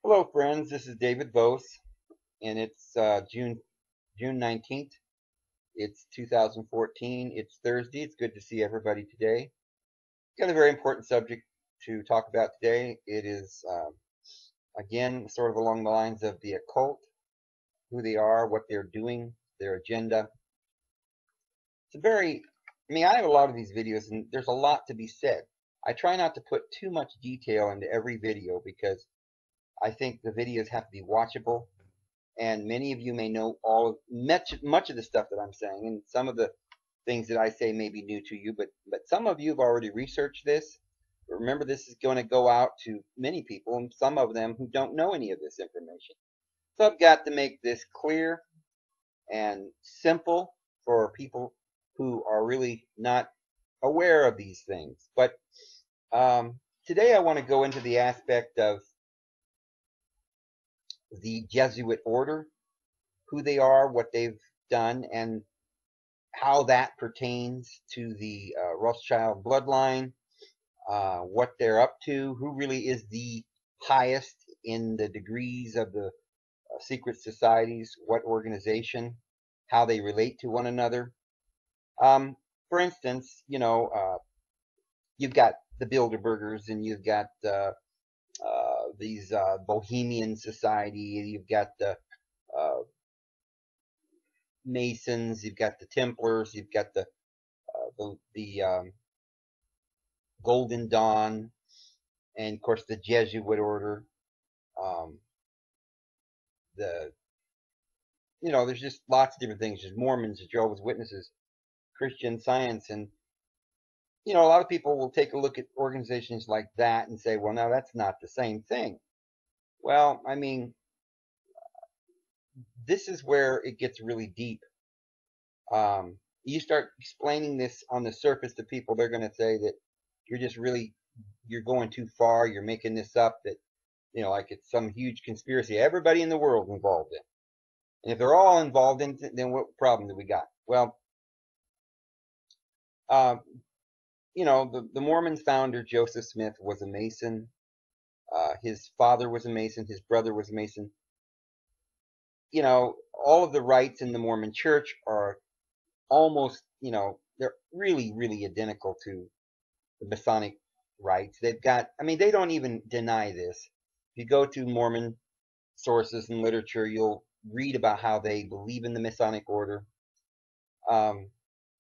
Hello, friends. This is David Vose, and it's June 19th. It's 2014. It's Thursday. It's good to see everybody today. Got a very important subject to talk about today. It is again sort of along the lines of the occult, who they are, what they're doing, their agenda. It's a very, I have a lot of these videos, and there's a lot to be said. I try not to put too much detail into every video because I think the videos have to be watchable, and many of you may know much of the stuff that I'm saying, and some of the things that I say may be new to you, but some of you have already researched this. But remember, this is going to go out to many people, and some of them who don't know any of this information. So I've got to make this clear and simple for people who are really not aware of these things. But today I want to go into the aspect of the Jesuit order, who they are, what they've done, and how that pertains to the Rothschild bloodline, what they're up to, who really is the highest in the degrees of the secret societies, what organization, how they relate to one another. For instance, you've got the Bilderbergers, and you've got these Bohemian Society, you've got the uh, Masons, you've got the Templars, you've got the Golden Dawn, and of course the Jesuit order. Um, the there's just lots of different things. There's Mormons, Jehovah's Witnesses, Christian Science, and a lot of people will take a look at organizations like that and say, well, now that's not the same thing. Well, this is where it gets really deep. You start explaining this on the surface to people, they're going to say that you're going too far. You're making this up. That like it's some huge conspiracy. Everybody in the world involved in. And if they're all involved in it, then what problem do we got? Well, uh, the Mormon founder, Joseph Smith, was a Mason. His father was a Mason. His brother was a Mason. All of the rites in the Mormon church are almost, they're really, really identical to the Masonic rites. They don't even deny this. If you go to Mormon sources and literature, you'll read about how they believe in the Masonic order. Um,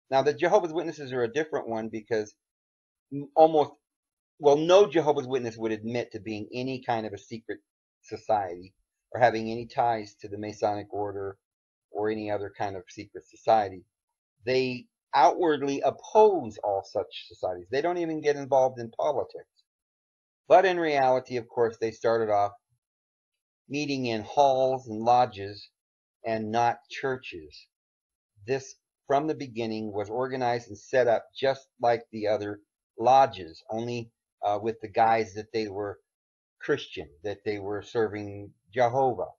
Now, the Jehovah's Witnesses are a different one because almost, well, no Jehovah's Witness would admit to being any kind of a secret society or having any ties to the Masonic order or any other kind of secret society. They outwardly oppose all such societies. They don't even get involved in politics. But in reality, of course, they started off meeting in halls and lodges and not churches. This, from the beginning, was organized and set up just like the other lodges, only with the guise that they were Christian, that they were serving Jehovah.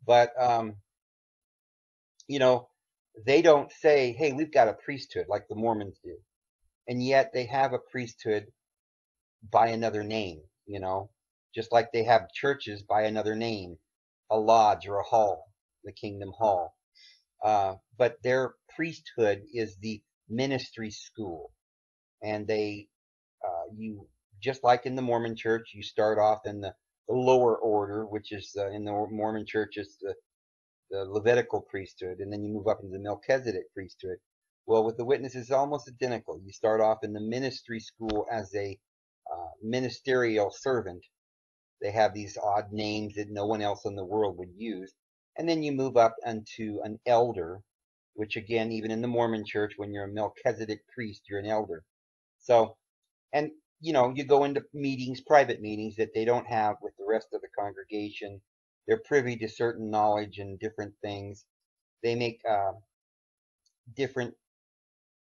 But, you know, they don't say, hey, we've got a priesthood like the Mormons do. And yet they have a priesthood by another name, just like they have churches by another name, a lodge or a hall, the Kingdom Hall. But their priesthood is the ministry school, and you just like in the Mormon Church, you start off in the lower order, which is in the Mormon Church is the Levitical priesthood, and then you move up into the Melchizedek priesthood. Well, with the witnesses, it's almost identical. You start off in the ministry school as a ministerial servant. They have these odd names that no one else in the world would use. And then you move up into an elder, which again, even in the Mormon church, when you're a Melchizedek priest, you're an elder. So, and you go into meetings, private meetings that they don't have with the rest of the congregation. They're privy to certain knowledge and different things. They make different,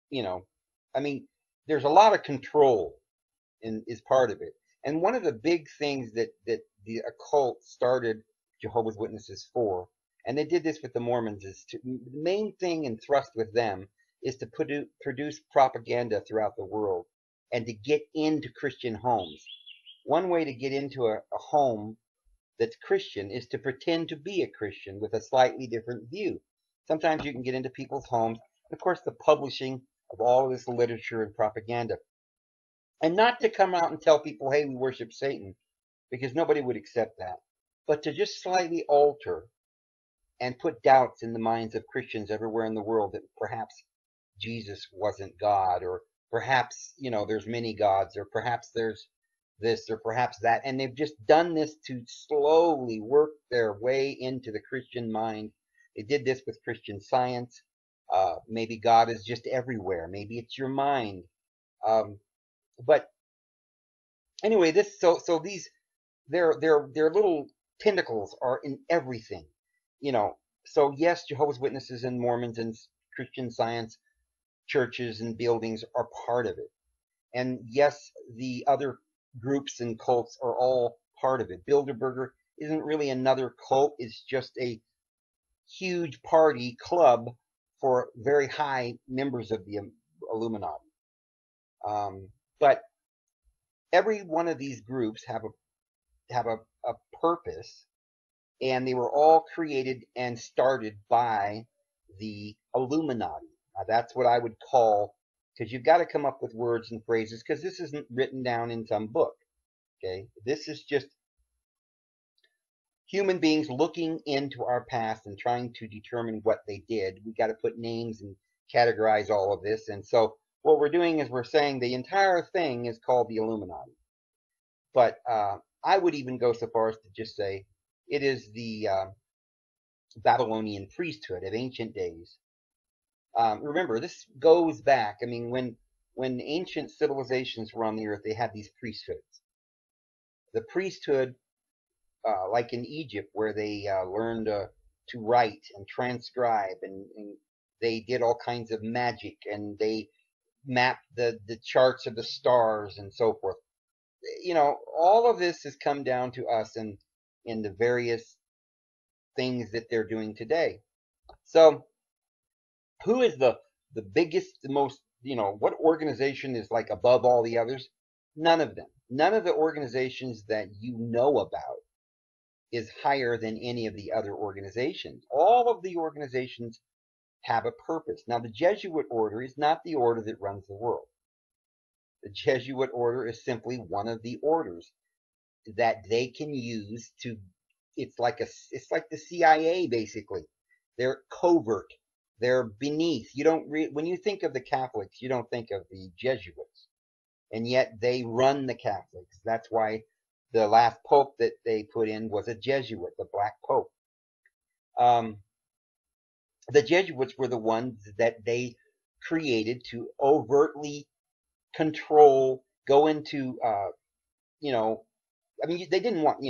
you know, I mean, there's a lot of control is part of it. And one of the big things that the occult started Jehovah's Witnesses for, and they did this with the Mormons, is the main thing and thrust with them is to produce propaganda throughout the world and to get into Christian homes. One way to get into a home that's Christian is to pretend to be a Christian with a slightly different view. Sometimes you can get into people's homes, and of course, the publishing of all of this literature and propaganda, and not to come out and tell people, hey, we worship Satan, because nobody would accept that, but to just slightly alter and put doubts in the minds of Christians everywhere in the world that perhaps Jesus wasn't God, or perhaps, there's many gods, or perhaps there's this, or perhaps that. And they've just done this to slowly work their way into the Christian mind. They did this with Christian Science. Maybe God is just everywhere. Maybe it's your mind. But anyway, these their little tentacles are in everything. So yes, Jehovah's Witnesses and Mormons and Christian Science churches and buildings are part of it. And yes, the other groups and cults are all part of it. Bilderberger isn't really another cult, it's just a huge party club for very high members of the Illuminati. But every one of these groups have a purpose, and they were all created and started by the Illuminati. Now, that's what I would call, because you've got to come up with words and phrases, because this isn't written down in some book. Okay, this is just human beings looking into our past and trying to determine what they did. We got to put names and categorize all of this. And so what we're doing is we're saying the entire thing is called the Illuminati. But I would even go so far as to just say it is the Babylonian priesthood of ancient days. Remember, this goes back. I mean, when ancient civilizations were on the earth, they had these priesthoods. The priesthood, like in Egypt, where they learned to write and transcribe, and they did all kinds of magic, and they mapped the charts of the stars and so forth. All of this has come down to us in the various things that they're doing today. So who is the biggest, the most, what organization is like above all the others? None of them. None of the organizations that you know about is higher than any of the other organizations. All of the organizations have a purpose. Now, the Jesuit order is not the order that runs the world. The Jesuit order is simply one of the orders that they can use to, it's like the CIA, basically. They're covert. They're beneath. You don't when you think of the Catholics, you don't think of the Jesuits, and yet they run the Catholics. That's why the last pope that they put in was a Jesuit, the Black Pope. The Jesuits were the ones that they created to overtly control, go into, I mean, they didn't want,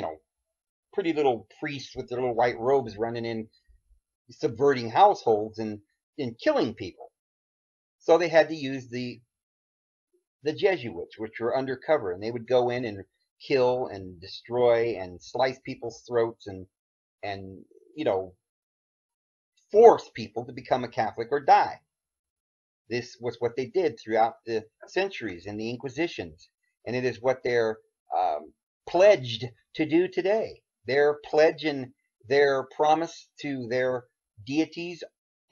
pretty little priests with their little white robes running in, subverting households and killing people. So they had to use the Jesuits, which were undercover, and they would go in and kill and destroy and slice people's throats and force people to become a Catholic or die. This was what they did throughout the centuries in the Inquisitions, and it is what they're pledged to do today. Their pledge and their promise to their deities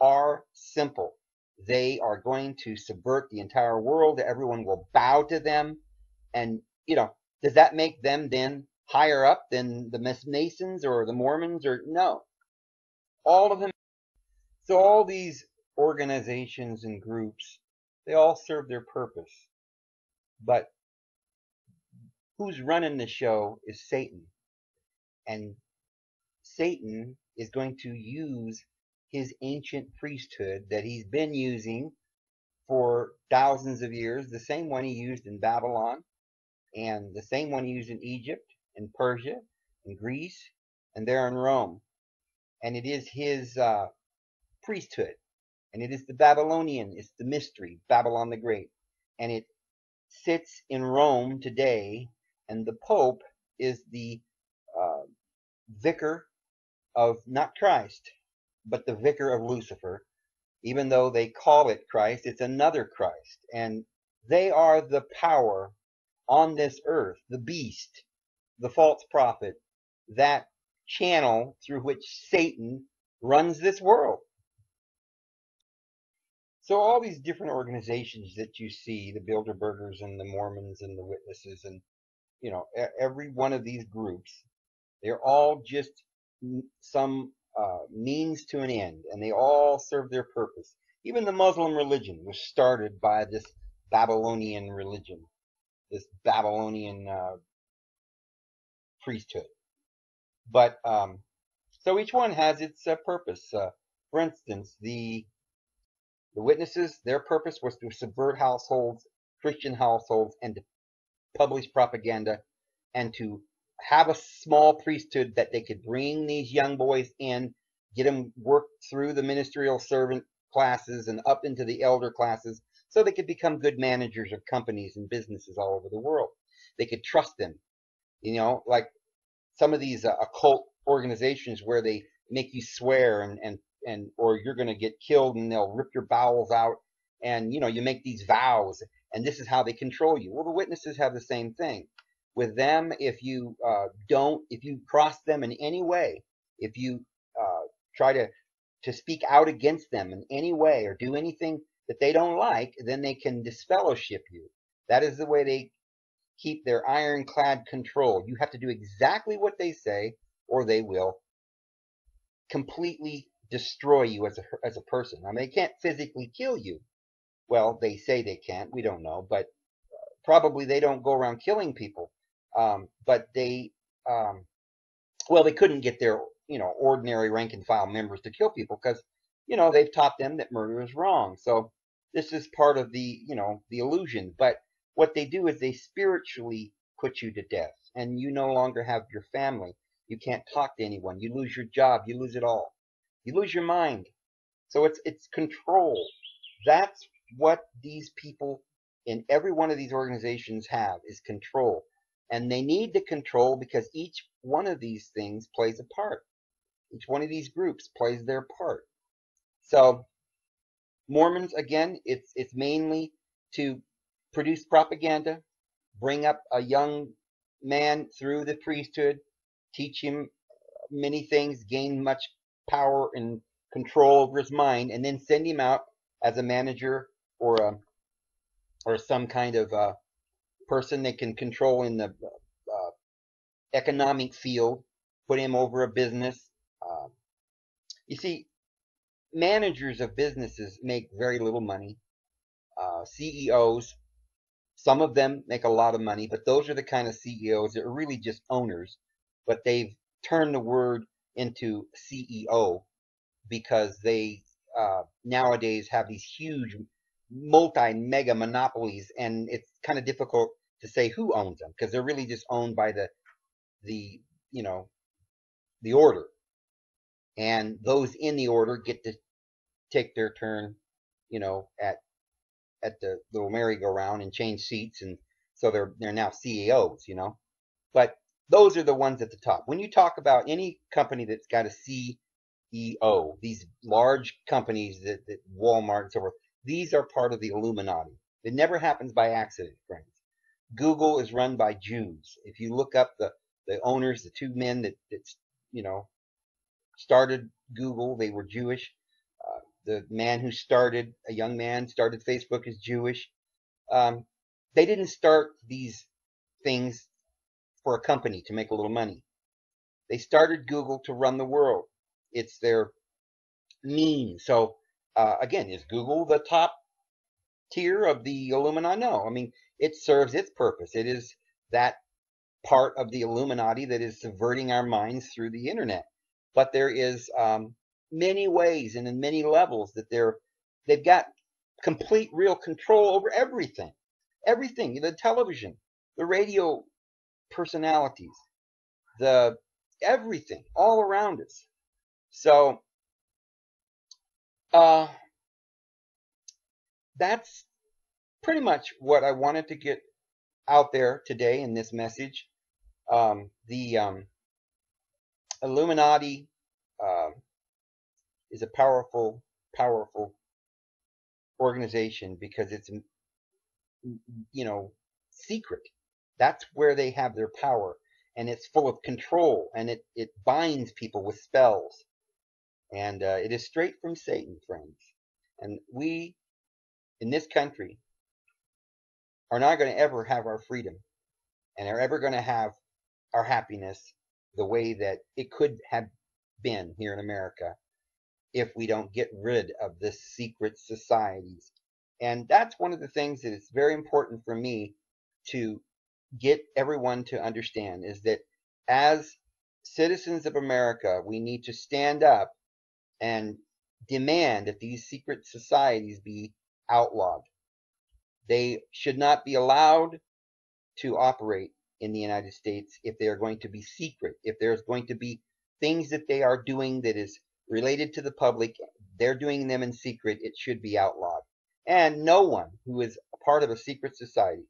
are simple. They are going to subvert the entire world. Everyone will bow to them. And, does that make them then higher up than the Masons or the Mormons? Or no. All of them. So all these organizations and groups, they all serve their purpose. But who's running the show is Satan. And Satan is going to use his ancient priesthood that he's been using for thousands of years, the same one he used in Babylon, and the same one he used in Egypt, and Persia, and Greece, and there in Rome. And it is his priesthood. And it is the Babylonian, it's the mystery, Babylon the Great. And it sits in Rome today, and the Pope is the vicar of not Christ, but the vicar of Lucifer. Even though they call it Christ, it's another Christ. And they are the power on this earth, the beast, the false prophet, that channel through which Satan runs this world. So all these different organizations that you see, the Bilderbergers and the Mormons and the Witnesses, and every one of these groups, they're all just some means to an end, and they all serve their purpose. Even the Muslim religion was started by this Babylonian religion, this Babylonian priesthood. But so each one has its purpose. For instance, the Witnesses, their purpose was to subvert households, Christian households, and to publish propaganda, and to have a small priesthood that they could bring these young boys in, get them worked through the ministerial servant classes and up into the elder classes so they could become good managers of companies and businesses all over the world. They could trust them, like some of these occult organizations where they make you swear and or you're going to get killed and they'll rip your bowels out, and you make these vows, and this is how they control you. Well, the Witnesses have the same thing with them. If you if you cross them in any way, if you try to speak out against them in any way or do anything that they don't like, then they can disfellowship you. That is the way they keep their ironclad control. You have to do exactly what they say, or they will completely destroy you as a person. I mean, they can't physically kill you. Well, they say they can't. We don't know, but probably they don't go around killing people. But um, well, they couldn't get their ordinary rank and file members to kill people because they've taught them that murder is wrong. So this is part of the illusion. But what they do is they spiritually put you to death, and you no longer have your family. You can't talk to anyone. You lose your job. You lose it all. You lose your mind. So it's control. That's what these people in every one of these organizations have, is control. And they need the control because each one of these things plays a part. Each one of these groups plays their part. So Mormons, again, it's mainly to produce propaganda, bring up a young man through the priesthood, teach him many things, gain much power and control over his mind, and then send him out as a manager or some kind of person they can control in the economic field, put him over a business. Uh, you see, managers of businesses make very little money. CEOs, some of them make a lot of money, but those are the kind of CEOs that are really just owners, but they've turned the word into CEO because they nowadays have these huge multi-mega monopolies, and it's kind of difficult to say who owns them because they're really just owned by the you know the order, and those in the order get to take their turn, at the little merry-go-round and change seats, and so they're now CEOs, But those are the ones at the top. When you talk about any company that's got a CEO, these large companies that Walmart and so forth, these are part of the Illuminati. It never happens by accident, friends. Google is run by Jews. If you look up the owners, the two men that you know started Google, they were Jewish. The man who started, a young man, started Facebook is Jewish. Um, they didn't start these things for a company to make a little money. They started Google to run the world. It's their means. So again, is Google the top tier of the Illuminati? No. I mean, it serves its purpose. It is that part of the Illuminati that is subverting our minds through the internet. But there is many ways and in many levels that they've got complete real control over everything. Everything, the television, the radio personalities, the everything all around us. So uh, that's pretty much what I wanted to get out there today in this message. The Illuminati uh, is a powerful, powerful organization because it's, secret. That's where they have their power. and it's full of control, and it binds people with spells. And it is straight from Satan, friends. And we, in this country, are not going to ever have our freedom and are ever going to have our happiness the way that it could have been here in America if we don't get rid of this secret societies. And that's one of the things that is very important for me to get everyone to understand, is that as citizens of America, we need to stand up and demand that these secret societies be outlawed. They should not be allowed to operate in the United States if they are going to be secret. If there's going to be things that they are doing that is related to the public, they're doing them in secret, it should be outlawed. And no one who is a part of a secret society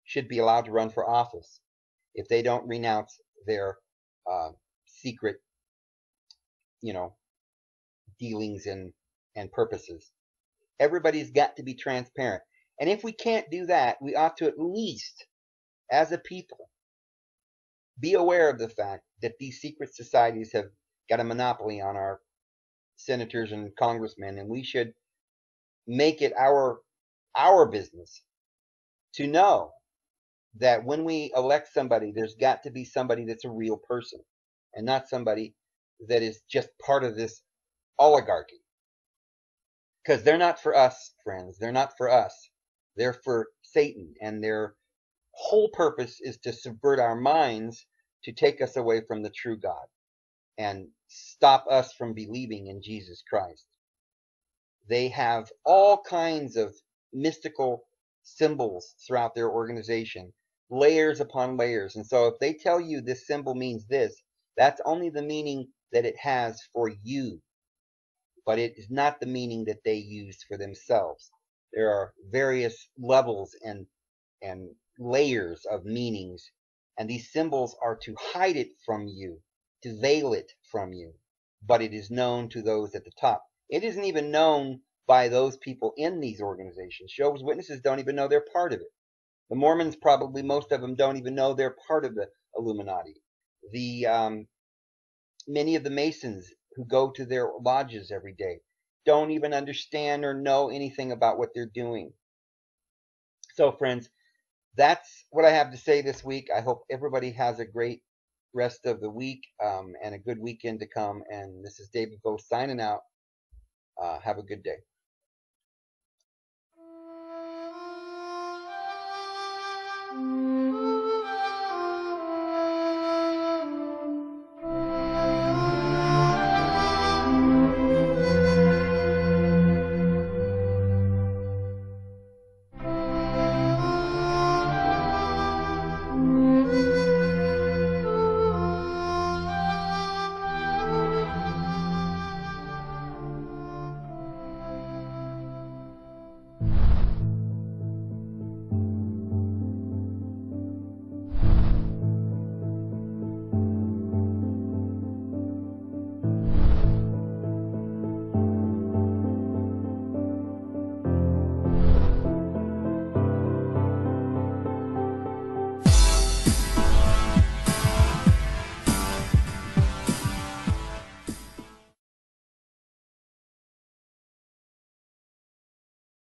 should be allowed to run for office if they don't renounce their secret, you know, dealings and purposes. Everybody's got to be transparent. And if we can't do that, we ought to at least, as a people, be aware of the fact that these secret societies have got a monopoly on our senators and congressmen, and we should make it our business to know that when we elect somebody, there's got to be somebody that's a real person and not somebody that is just part of this oligarchy. Because they're not for us, friends. They're not for us. They're for Satan, and their whole purpose is to subvert our minds to take us away from the true God and stop us from believing in Jesus Christ. They have all kinds of mystical symbols throughout their organization, layers upon layers. And so if they tell you this symbol means this, that's only the meaning that it has for you, but it is not the meaning that they use for themselves. There are various levels and layers of meanings, and these symbols are to hide it from you, to veil it from you, but it is known to those at the top. It isn't even known by those people in these organizations. Jehovah's Witnesses don't even know they're part of it. The Mormons, probably most of them, don't even know they're part of the Illuminati. Many of the Masons who go to their lodges every day don't even understand or know anything about what they're doing. So, friends, that's what I have to say this week. I hope everybody has a great rest of the week and a good weekend to come. And this is David Bo signing out. Have a good day.